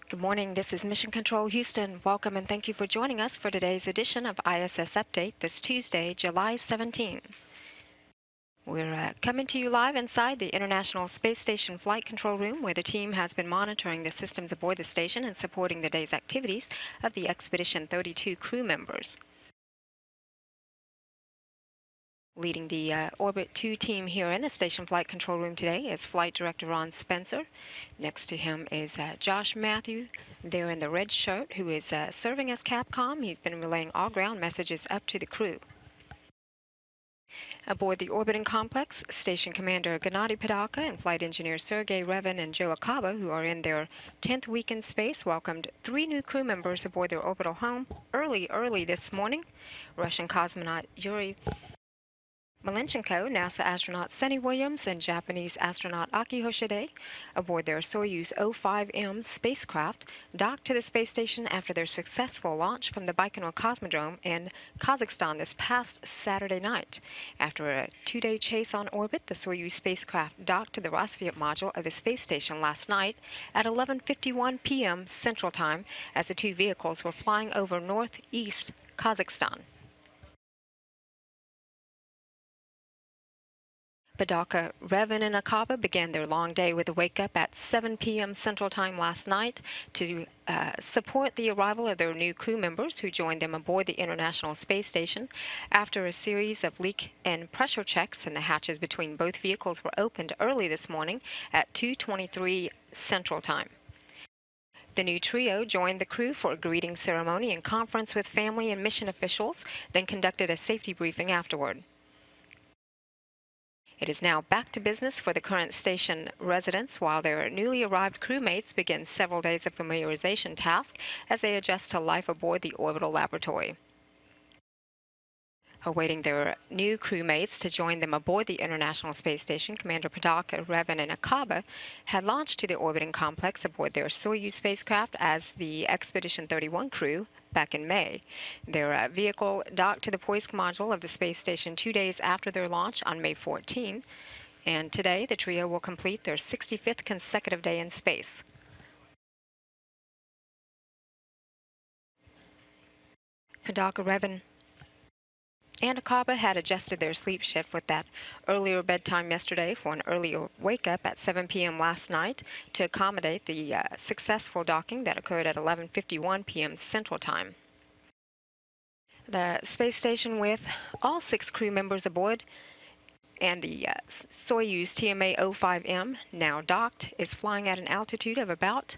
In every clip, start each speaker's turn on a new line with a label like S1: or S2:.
S1: Good morning, this is Mission Control Houston. Welcome and thank you for joining us for today's edition of ISS Update this Tuesday, July 17. We're coming to you live inside the International Space Station Flight Control Room, where the team has been monitoring the systems aboard the station and supporting the day's activities of the Expedition 32 crew members. Leading the Orbit 2 team here in the Station Flight Control Room today is Flight Director Ron Spencer. Next to him is Josh Matthews, there in the red shirt, who is serving as Capcom. He's been relaying all ground messages up to the crew. Aboard the orbiting complex, Station Commander Gennady Padalka and Flight Engineer Sergei Revin and Joe Akaba, who are in their 10th week in space, welcomed 3 new crew members aboard their orbital home early this morning. Russian cosmonaut Yuri Malenchenko, NASA astronaut Sunny Williams, and Japanese astronaut Aki Hoshide aboard their Soyuz 05M spacecraft docked to the space station after their successful launch from the Baikonur Cosmodrome in Kazakhstan this past Saturday night. After a 2-day chase on orbit, the Soyuz spacecraft docked to the Rassvet module of the space station last night at 11:51 p.m. Central Time as the 2 vehicles were flying over northeast Kazakhstan. Padalka, Revin, and Akaba began their long day with a wake-up at 7 p.m. Central Time last night to support the arrival of their new crew members who joined them aboard the International Space Station after a series of leak and pressure checks, and the hatches between both vehicles were opened early this morning at 2:23 Central Time. The new trio joined the crew for a greeting ceremony and conference with family and mission officials, then conducted a safety briefing afterward. It is now back to business for the current station residents while their newly arrived crewmates begin several days of familiarization tasks as they adjust to life aboard the orbital laboratory. Awaiting their new crewmates to join them aboard the International Space Station, Commander Padalka, Revin, and Akaba had launched to the orbiting complex aboard their Soyuz spacecraft as the Expedition 31 crew back in May. Their vehicle docked to the Poisk module of the space station 2 days after their launch on May 14, and today the trio will complete their 65th consecutive day in space. Padalka, Revin, and Akaba had adjusted their sleep shift with that earlier bedtime yesterday for an earlier wake-up at 7 p.m. last night to accommodate the successful docking that occurred at 11:51 p.m. Central Time. The space station, with all 6 crew members aboard and the Soyuz TMA-05M now docked, is flying at an altitude of about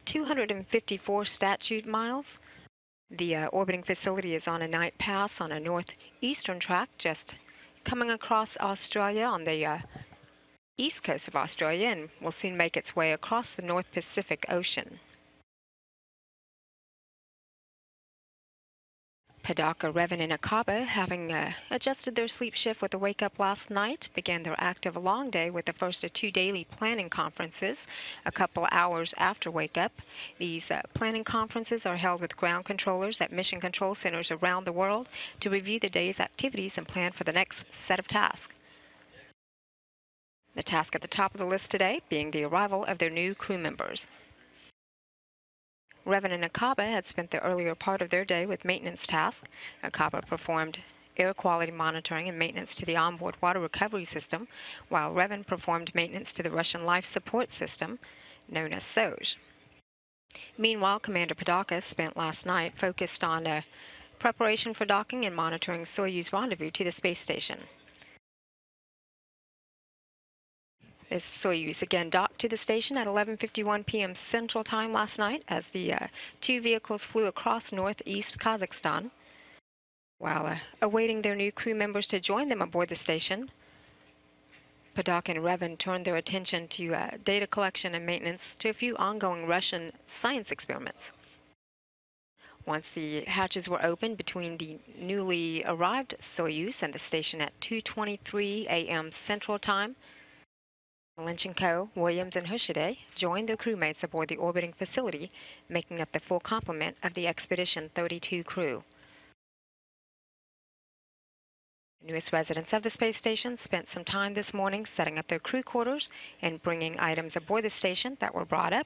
S1: 254 statute miles. The orbiting facility is on a night pass on a northeastern track, just coming across Australia on the east coast of Australia, and will soon make its way across the North Pacific Ocean. Padalka, Revin, and Akaba, having adjusted their sleep shift with a wake-up last night, began their active long day with the first of 2 daily planning conferences a couple hours after wake-up. These planning conferences are held with ground controllers at mission control centers around the world to review the day's activities and plan for the next set of tasks. The task at the top of the list today being the arrival of their new crew members. Revin and Akaba had spent the earlier part of their day with maintenance tasks. Akaba performed air quality monitoring and maintenance to the onboard water recovery system, while Revin performed maintenance to the Russian life support system, known as SOJ. Meanwhile, Commander Padalka spent last night focused on preparation for docking and monitoring Soyuz rendezvous to the space station. This Soyuz again docked to the station at 11:51 p.m. Central Time last night as the 2 vehicles flew across northeast Kazakhstan. While awaiting their new crew members to join them aboard the station, Padalka and Revin turned their attention to data collection and maintenance to a few ongoing Russian science experiments. Once the hatches were opened between the newly arrived Soyuz and the station at 2:23 a.m. Central Time, Malenchenko, Williams, and Hoshide joined their crewmates aboard the orbiting facility, making up the full complement of the Expedition 32 crew. Newest residents of the space station spent some time this morning setting up their crew quarters and bringing items aboard the station that were brought up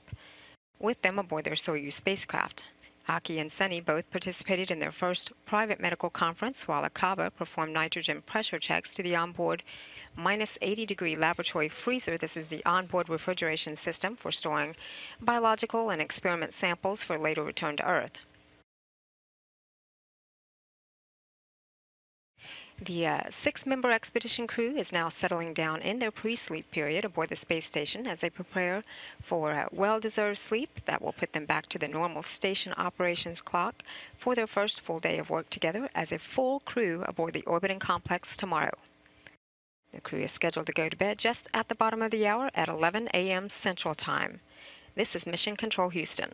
S1: with them aboard their Soyuz spacecraft. Aki and Sunny both participated in their first private medical conference, while Akaba performed nitrogen pressure checks to the onboard minus 80-degree laboratory freezer. This is the onboard refrigeration system for storing biological and experiment samples for later return to Earth. The six-member expedition crew is now settling down in their pre-sleep period aboard the space station as they prepare for well-deserved sleep that will put them back to the normal station operations clock for their first full day of work together as a full crew aboard the orbiting complex tomorrow. The crew is scheduled to go to bed just at the bottom of the hour at 11 a.m. Central Time. This is Mission Control Houston.